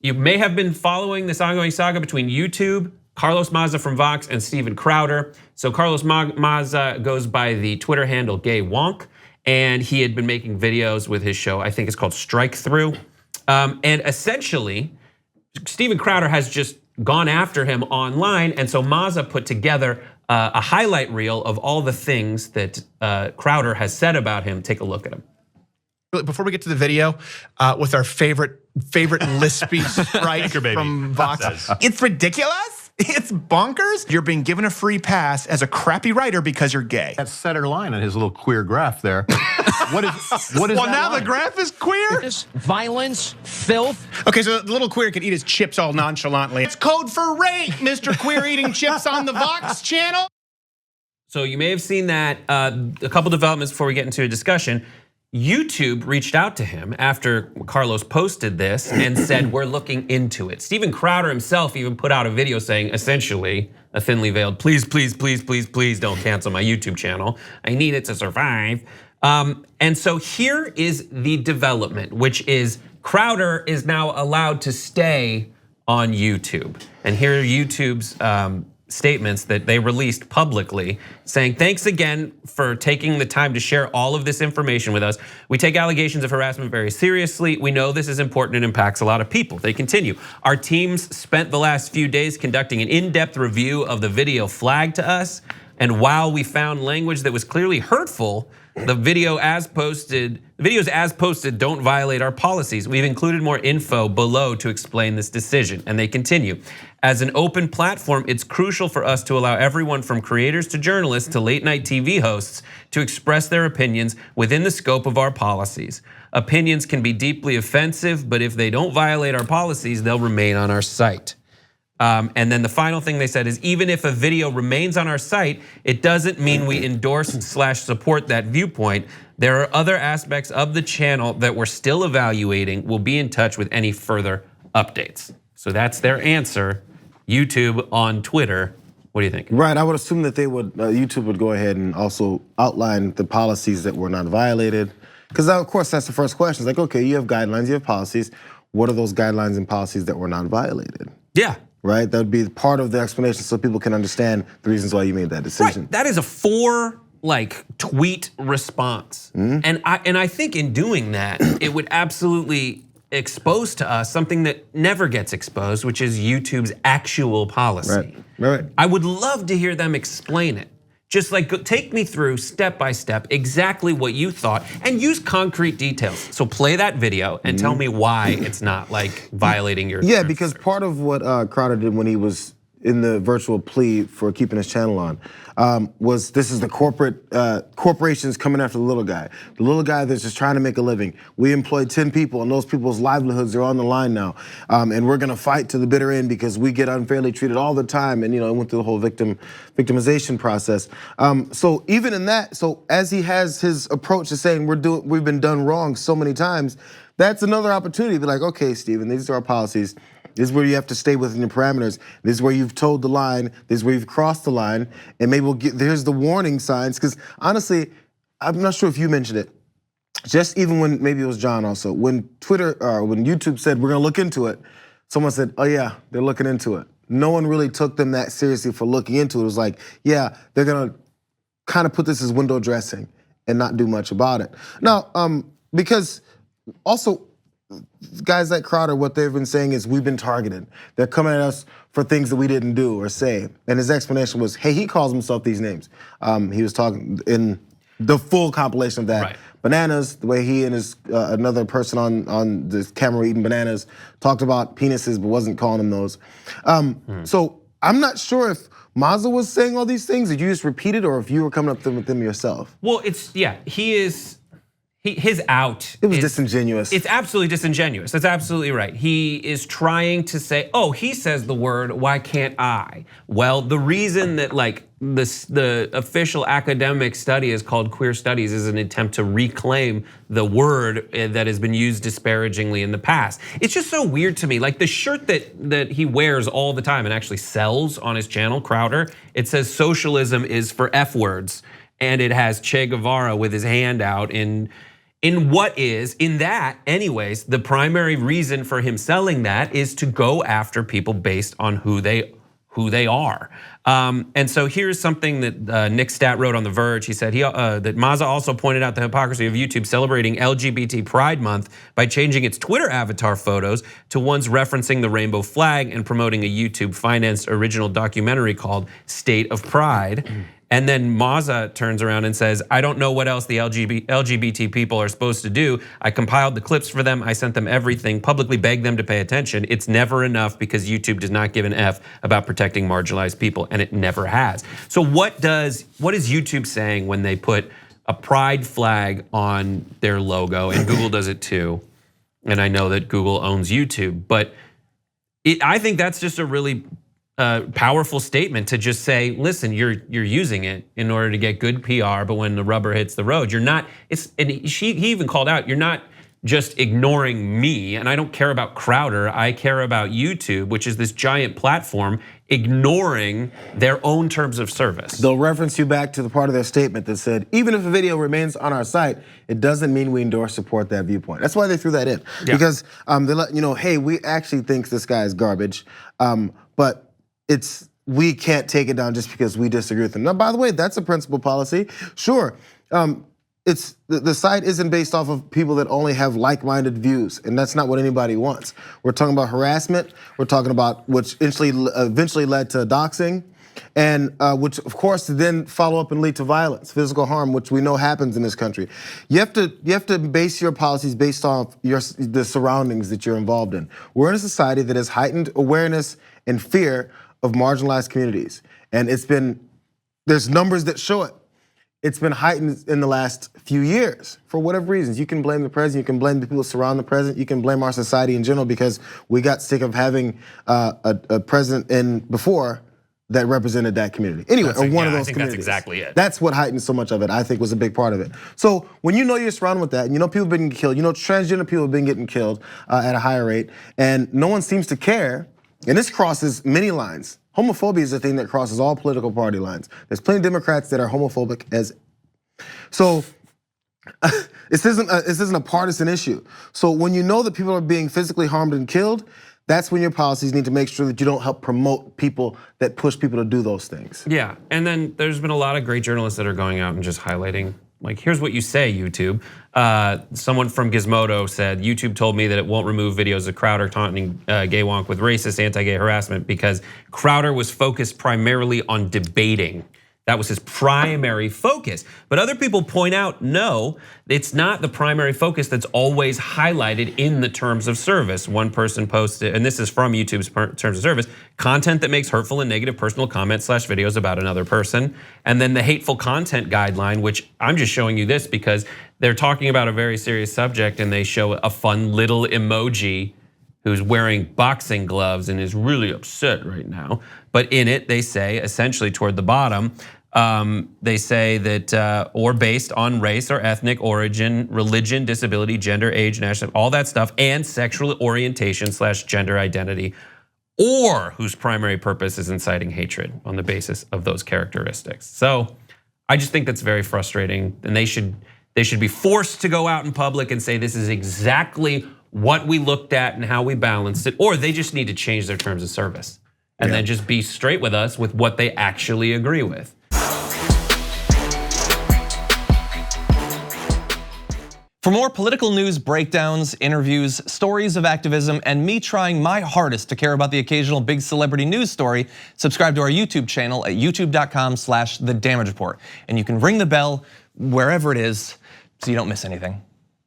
You may have been following this ongoing saga between YouTube, Carlos Maza from Vox, and Steven Crowder. So Carlos Maza goes by the Twitter handle Gay Wonk, and he had been making videos with his show, I think it's called Strike Through. And essentially, Steven Crowder has just gone after him online, and so Maza put together a highlight reel of all the things that Crowder has said about him. Take a look at him. Before we get to the video, with our favorite lispy sprite from Vox, it's ridiculous. It's bonkers. You're being given a free pass as a crappy writer because you're gay. That center line on his little queer graph there. What is well, that now line? the graph is queer? Violence, filth. Okay, so the little queer can eat his chips all nonchalantly. It's code for rape, Mr. Queer eating chips on the Vox channel. So you may have seen that, a couple developments before we get into a discussion. YouTube reached out to him after Carlos posted this and said, we're looking into it. Steven Crowder himself even put out a video saying, essentially, a thinly veiled, please, please, please, please, please don't cancel my YouTube channel. I need it to survive. And so here is the development, which is Crowder is now allowed to stay on YouTube. And here are YouTube's statements that they released publicly saying, thanks again for taking the time to share all of this information with us. We take allegations of harassment very seriously. We know this is important and impacts a lot of people. They continue, our teams spent the last few days conducting an in-depth review of the video flagged to us. And while we found language that was clearly hurtful, the videos as posted don't violate our policies. We've included more info below to explain this decision. And they continue, as an open platform, it's crucial for us to allow everyone from creators to journalists to late night TV hosts to express their opinions within the scope of our policies. Opinions can be deeply offensive, but if they don't violate our policies, they'll remain on our site. And then the final thing they said is, even if a video remains on our site, it doesn't mean we endorse/support that viewpoint. There are other aspects of the channel that we're still evaluating. We'll be in touch with any further updates. So that's their answer. YouTube on Twitter. What do you think? Right, I would assume that they would, YouTube would go ahead and also outline the policies that were not violated. Because of course that's the first question. It's like, okay, you have guidelines, you have policies. What are those guidelines and policies that were not violated? Yeah. Right, that would be part of the explanation so people can understand the reasons why you made that decision. Right, that is a 4 tweet response. And I think in doing that, it would absolutely expose to us something that never gets exposed, which is YouTube's actual policy. Right. I would love to hear them explain it. Just take me through step by step exactly what you thought and use concrete details. So play that video and tell me why it's not violating your Yeah, because part of what Crowder did when he was in the virtual plea for keeping his channel on was this is the corporations coming after the little guy. The little guy that's just trying to make a living. We employed 10 people and those people's livelihoods are on the line now. And we're gonna fight to the bitter end because we get unfairly treated all the time. And it went through the whole victimization process. So even in that, so as he has his approach to saying we've been done wrong so many times, that's another opportunity to be like, okay, Steven, these are our policies. This is where you have to stay within your parameters. This is where you've toed the line. This is where you've crossed the line. And maybe here's the warning signs. Because honestly, I'm not sure if you mentioned it. Just even when, maybe it was John also, when when YouTube said, we're gonna look into it, someone said, oh yeah, they're looking into it. No one really took them that seriously for looking into it. It was like, yeah, they're gonna kind of put this as window dressing and not do much about it. Now, because also, guys like Crowder, what they've been saying is we've been targeted. They're coming at us for things that we didn't do or say. And his explanation was, hey, he calls himself these names. He was talking in the full compilation of that. Right. Bananas, the way he and his another person on this camera eating bananas talked about penises but wasn't calling them those. So I'm not sure if Maza was saying all these things, did you just repeat it, or if you were coming up with them yourself? Well, he is. His out. It was disingenuous. It's absolutely disingenuous. That's absolutely right. He is trying to say, oh, he says the word, why can't I? Well, the reason that the official academic study is called queer studies is an attempt to reclaim the word that has been used disparagingly in the past. It's just so weird to me. Like the shirt that he wears all the time and actually sells on his channel, Crowder, it says socialism is for F words. And it has Che Guevara with his hand out in in that anyways, the primary reason for him selling that is to go after people based on who they are. And so here's something that Nick Stat wrote on The Verge. He said that Maza also pointed out the hypocrisy of YouTube celebrating LGBT Pride Month by changing its Twitter avatar photos to ones referencing the rainbow flag and promoting a YouTube-financed original documentary called State of Pride. And then Maza turns around and says, I don't know what else the LGBT people are supposed to do. I compiled the clips for them. I sent them everything, publicly begged them to pay attention. It's never enough because YouTube does not give an F about protecting marginalized people, and it never has. So what is YouTube saying when they put a pride flag on their logo? And Google does it too. And I know that Google owns YouTube, but I think that's just a really powerful statement to just say, listen, you're using it in order to get good PR, but when the rubber hits the road, you're not. And he even called out, you're not just ignoring me, and I don't care about Crowder. I care about YouTube, which is this giant platform, ignoring their own terms of service. They'll reference you back to the part of their statement that said, even if a video remains on our site, it doesn't mean we endorse, support that viewpoint. That's why they threw that in, because they let you know, hey, we actually think this guy is garbage, but we can't take it down just because we disagree with them. Now, by the way, that's a principal policy. Sure, the site isn't based off of people that only have like-minded views, and that's not what anybody wants. We're talking about harassment. We're talking about which eventually led to doxing, and which of course then follow up and lead to violence, physical harm, which we know happens in this country. You have to base your policies based off the surroundings that you're involved in. We're in a society that has heightened awareness and fear of marginalized communities. And there's numbers that show it. It's been heightened in the last few years for whatever reasons. You can blame the president, you can blame the people that surround the president, you can blame our society in general because we got sick of having a president in before that represented that community. Anyway, or one of those communities. That's exactly it. That's what heightened so much of it, I think was a big part of it. So when you know you're surrounded with that, and you know people have been getting killed, you know transgender people have been getting killed at a higher rate, and no one seems to care, and this crosses many lines. Homophobia is a thing that crosses all political party lines. There's plenty of Democrats that are homophobic so this isn't a partisan issue. So when you know that people are being physically harmed and killed, that's when your policies need to make sure that you don't help promote people that push people to do those things. Yeah, and then there's been a lot of great journalists that are going out and just highlighting, like, here's what you say, YouTube. Someone from Gizmodo said, YouTube told me that it won't remove videos of Crowder taunting gay wonk with racist anti-gay harassment because Crowder was focused primarily on debating. That was his primary focus. But other people point out, no, it's not the primary focus that's always highlighted in the terms of service. One person posted, and this is from YouTube's terms of service, content that makes hurtful and negative personal comments / videos about another person. And then the hateful content guideline, which I'm just showing you this because they're talking about a very serious subject and they show a fun little emoji who's wearing boxing gloves and is really upset right now. But in it, they say, essentially toward the bottom, they say that, or based on race or ethnic origin, religion, disability, gender, age, nationality, all that stuff, and sexual orientation / gender identity, or whose primary purpose is inciting hatred on the basis of those characteristics. So I just think that's very frustrating, and they should be forced to go out in public and say this is exactly what we looked at and how we balanced it, or they just need to change their terms of service and then just be straight with us with what they actually agree with. For more political news breakdowns, interviews, stories of activism, and me trying my hardest to care about the occasional big celebrity news story, subscribe to our YouTube channel at youtube.com/thedamagereport. And you can ring the bell wherever it is so you don't miss anything.